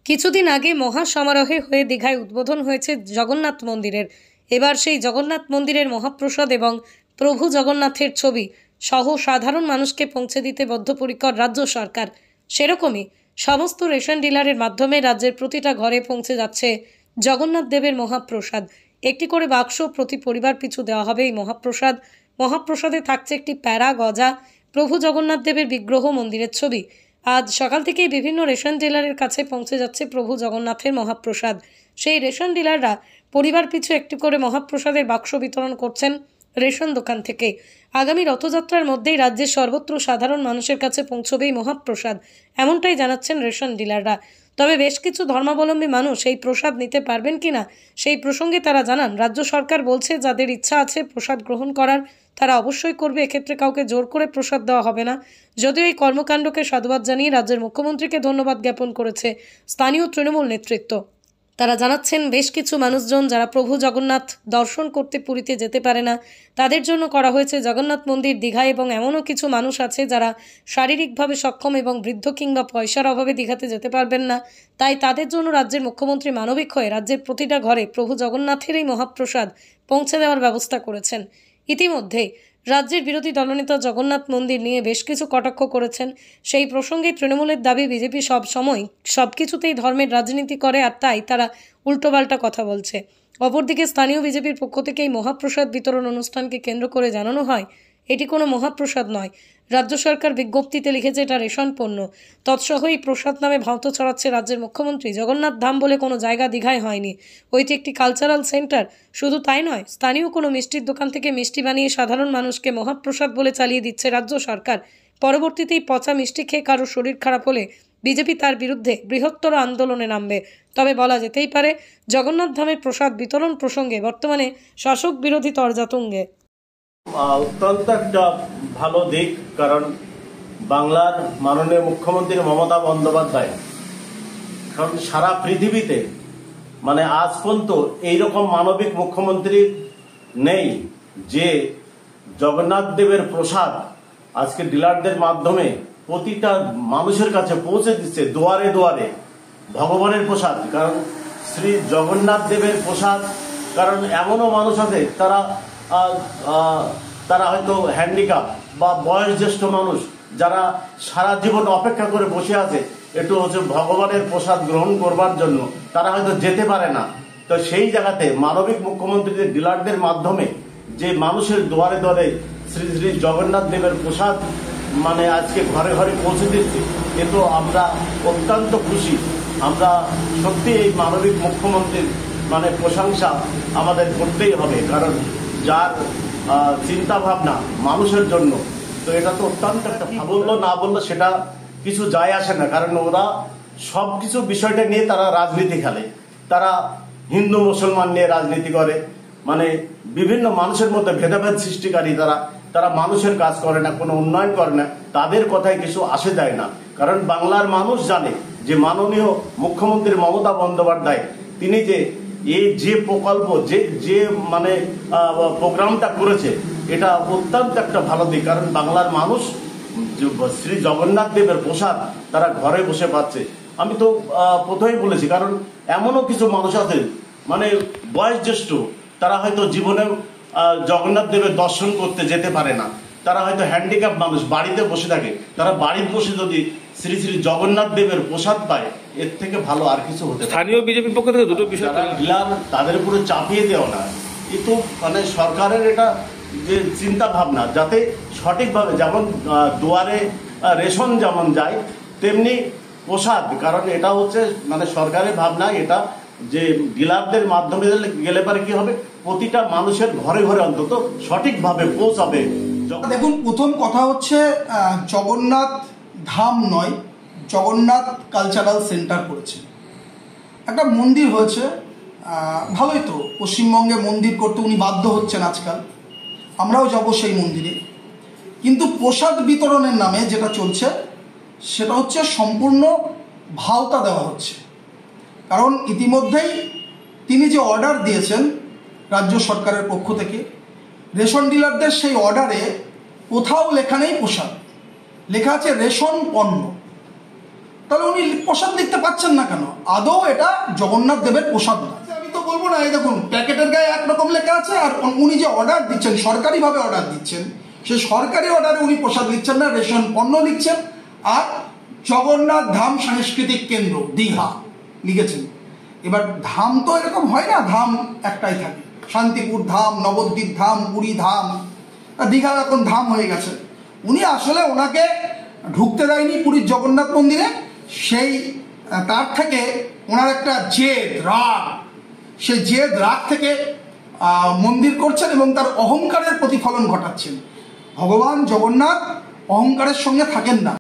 কিছুদিন আগে মহা সমারোহে হয়ে দীঘায় উদ্বোধন হয়েছে জগন্নাথ মন্দিরের। এবার সেই জগন্নাথ মন্দিরের মহাপ্রসাদ এবং প্রভু জগন্নাথের ছবি সহ সাধারণ মানুষকে পৌঁছে দিতে বদ্ধপরিকর রাজ্য সরকার। সেরকমই সমস্ত রেশন ডিলারের মাধ্যমে রাজ্যের প্রতিটা ঘরে পৌঁছে যাচ্ছে জগন্নাথ দেবের মহাপ্রসাদ। একটি করে বাক্স প্রতি পরিবার পিছু দেওয়া হবে এই মহাপ্রসাদ। মহাপ্রসাদে থাকছে একটি প্যারা, গজা, প্রভু জগন্নাথ দেবের বিগ্রহ, মন্দিরের ছবি। আজ সকাল থেকেই বিভিন্ন রেশন ডিলারের কাছে পৌঁছে যাচ্ছে প্রভু জগন্নাথের মহাপ্রসাদ। সেই রেশন ডিলাররা পরিবার পিছু একটি করে মহাপ্রসাদের বাক্স বিতরণ করছেন রেশন দোকান থেকে। আগামী রথযাত্রার মধ্যেই রাজ্যের সর্বত্র সাধারণ মানুষের কাছে পৌঁছবে এই মহাপ্রসাদ, এমনটাই জানাচ্ছেন রেশন ডিলাররা। তবে বেশ কিছু ধর্মাবলম্বী মানুষ এই প্রসাদ নিতে পারবেন কিনা সেই প্রসঙ্গে তারা জানান, রাজ্য সরকার বলছে যাদের ইচ্ছা আছে প্রসাদ গ্রহণ করার তারা অবশ্যই করবে, এক্ষেত্রে কাউকে জোর করে প্রসাদ দেওয়া হবে না। যদিও এই কর্মকাণ্ডকে সাধুবাদ জানিয়ে রাজ্যের মুখ্যমন্ত্রীকে ধন্যবাদ জ্ঞাপন করেছে স্থানীয় তৃণমূল নেতৃত্ব। তারা জানাচ্ছেন, বেশ কিছু মানুষজন যারা প্রভু জগন্নাথ দর্শন করতে পুরীতে যেতে পারে না তাদের জন্য করা হয়েছে জগন্নাথ মন্দির দীঘায়, এবং এমনও কিছু মানুষ আছে যারা শারীরিকভাবে সক্ষম এবং বৃদ্ধ কিংবা পয়সার অভাবে দীঘাতে যেতে পারবেন না। তাই তাদের জন্য রাজ্যের মুখ্যমন্ত্রী মানবিক হয়ে রাজ্যের প্রতিটা ঘরে প্রভু জগন্নাথের এই মহাপ্রসাদ পৌঁছে দেওয়ার ব্যবস্থা করেছেন। ইতিমধ্যেই রাজ্যের বিরোধী দলনেতা জগন্নাথ মন্দির নিয়ে বেশ কিছু কটাক্ষ করেছেন। সেই প্রসঙ্গে তৃণমূলের দাবি, বিজেপি সব সময় সব কিছুতেই ধর্মের রাজনীতি করে, আর তাই তারা উল্টোপাল্টা কথা বলছে। অপরদিকে স্থানীয় বিজেপির পক্ষ থেকে এই মহাপ্রসাদ বিতরণ অনুষ্ঠানকে কেন্দ্র করে জানানো হয়, এটি কোনো মহাপ্রসাদ নয়। রাজ্য সরকার বিজ্ঞপ্তিতে লিখেছে এটা রেশন পণ্য। তৎসহ এই প্রসাদ নামে ভাঁওত ছড়াচ্ছে রাজ্যের মুখ্যমন্ত্রী। জগন্নাথ ধাম বলে কোনো জায়গা দীঘায় হয়নি, ওইটি একটি কালচারাল সেন্টার। শুধু তাই নয়, স্থানীয় কোনো মিষ্টির দোকান থেকে মিষ্টি বানিয়ে সাধারণ মানুষকে মহাপ্রসাদ বলে চালিয়ে দিচ্ছে রাজ্য সরকার। পরবর্তীতেই পচা মিষ্টি খেয়ে কারো শরীর খারাপ হলে বিজেপি তার বিরুদ্ধে বৃহত্তর আন্দোলনে নামবে। তবে বলা যেতেই পারে, জগন্নাথ ধামের প্রসাদ বিতরণ প্রসঙ্গে বর্তমানে শাসক বিরোধী তরজা তুঙ্গে। অত্যন্ত একটা ভালো দিক, কারণ বাংলার মাননীয় মুখ্যমন্ত্রী মমতা বন্দ্যোপাধ্যায় কারণ সারা পৃথিবীতে আজ পর্যন্ত এইরকম মানবিক মুখ্যমন্ত্রী নেই যে জগন্নাথ দেবের প্রসাদ আজকে ডিলারদের মাধ্যমে প্রতিটা মানুষের কাছে পৌঁছে দিচ্ছে, দুয়ারে দুয়ারে ভগবানের প্রসাদ। কারণ শ্রী জগন্নাথ দেবের প্রসাদ, কারণ এমনও মানুষ আছে তারা হয়তো হ্যান্ডিক্যাপ বা বয়োজ্যেষ্ঠ মানুষ যারা সারা জীবন অপেক্ষা করে বসে আছে একটু ভগবানের প্রসাদ গ্রহণ করবার জন্য, তারা হয়তো যেতে পারে না। তো সেই জায়গাতে মানবিক মুখ্যমন্ত্রীদের ডিলারদের মাধ্যমে যে মানুষের দুয়ারে দুয়ারে শ্রী শ্রী জগন্নাথ দেবের প্রসাদ আজকে ঘরে ঘরে পৌঁছে দিচ্ছি, কিন্তু আমরা অত্যন্ত খুশি। আমরা সত্যি এই মানবিক মুখ্যমন্ত্রীর প্রশংসা আমাদের করতেই হবে, কারণ যার চিন্তা ভাবনা মানুষের জন্য, তো এটা তো অত্যন্ত একটা বললো না বললো সেটা কিছু যায় আসে না। কারণ ওরা সব কিছু বিষয়টা নিয়ে তারা রাজনীতি খেলে, তারা হিন্দু মুসলমান নিয়ে রাজনীতি করে, বিভিন্ন মানুষের মধ্যে ভেদাভেদ সৃষ্টিকারী। তারা মানুষের কাজ করে না, কোনো উন্নয়ন করে না, তাদের কথায় কিছু আসে যায় না। কারণ বাংলার মানুষ জানে যে মাননীয় মুখ্যমন্ত্রী মমতা বন্দ্যোপাধ্যায় তিনি যে প্রকল্প যে প্রোগ্রামটা করেছে, এটা অত্যন্ত একটা ভালো দিক। কারণ বাংলার মানুষ শ্রী জগন্নাথ দেবের প্রসাদ তারা ঘরে বসে পাচ্ছে। আমি তো প্রথমেই বলেছি, কারণ এমনও কিছু মানুষ আছে বয়োজ্যেষ্ঠ, তারা হয়তো জীবনে জগন্নাথ দেবের দর্শন করতে যেতে পারে না, তারা হয়তো হ্যান্ডিক্যাপ মানুষ, বাড়িতে বসে থাকে, তারা বাড়িতে বসে যদি শ্রী শ্রী জগন্নাথ দেবের প্রসাদ পায়, এর থেকে ভালো আর কিছু হতে পারে। স্থানীয় বিজেপির পক্ষ থেকে দুটো বিষয়, ডিলার তাদের উপরে চাপিয়ে দেওয়া না, কিন্তু সরকারের এটা যে চিন্তা ভাবনা যাতে সঠিকভাবে, যেমন দুয়ারে রেশন যেমন যায় তেমনি প্রসাদ, কারণ এটা হচ্ছে সরকারের ভাবনা, এটা যে ডিলারদের মাধ্যমে গেলে পারে কি হবে, প্রতিটা মানুষের ঘরে ঘরে অন্তত সঠিকভাবে পৌঁছাবে। দেখুন, প্রথম কথা হচ্ছে জগন্নাথ ধাম নয়, জগন্নাথ কালচারাল সেন্টার করেছে, একটা মন্দির হয়েছে, ভালোই তো। পশ্চিমবঙ্গে মন্দির করতে উনি বাধ্য হচ্ছেন আজকাল, আমরাও যাব সেই মন্দিরে। কিন্তু প্রসাদ বিতরণের নামে যেটা চলছে সেটা হচ্ছে সম্পূর্ণ ভাওতা দেওয়া হচ্ছে। কারণ ইতিমধ্যেই তিনি যে অর্ডার দিয়েছেন রাজ্য সরকারের পক্ষ থেকে রেশন ডিলারদের, সেই অর্ডারে কোথাও লেখা নেই প্রসাদ, লেখা আছে রেশন পণ্য। তাহলে উনি প্রসাদ লিখতে পাচ্ছেন না কেন? আদৌ এটা জগন্নাথ দেবের প্রসাদ না। আমি তো বলবো না, এই দেখুন প্যাকেটের গায়ে একরকম লেখা আছে, আর উনি যে অর্ডার দিচ্ছেন, সরকারিভাবে অর্ডার দিচ্ছেন, সেই সরকারি অর্ডারে উনি প্রসাদ লিখছেন না, রেশন পণ্য লিখছেন। আর জগন্নাথ ধাম সাংস্কৃতিক কেন্দ্র দীঘা লিখেছেন। এবার ধাম তো এরকম হয় না, ধাম একটাই থাকে, শান্তিপুর ধাম, নবদ্বীপ ধাম, পুরী ধাম, দীঘা এখন ধাম হয়ে গেছে। উনি আসলে ওনাকে ঢুকতে দেয়নি পুরীর জগন্নাথ মন্দিরে, সেই তার থেকে ওনার একটা জেদ রাগ, সেই জেদ রাগ থেকে মন্দির করছেন এবং তার অহংকারের প্রতিফলন ঘটাচ্ছেন। ভগবান জগন্নাথ অহংকারের সঙ্গে থাকেন না।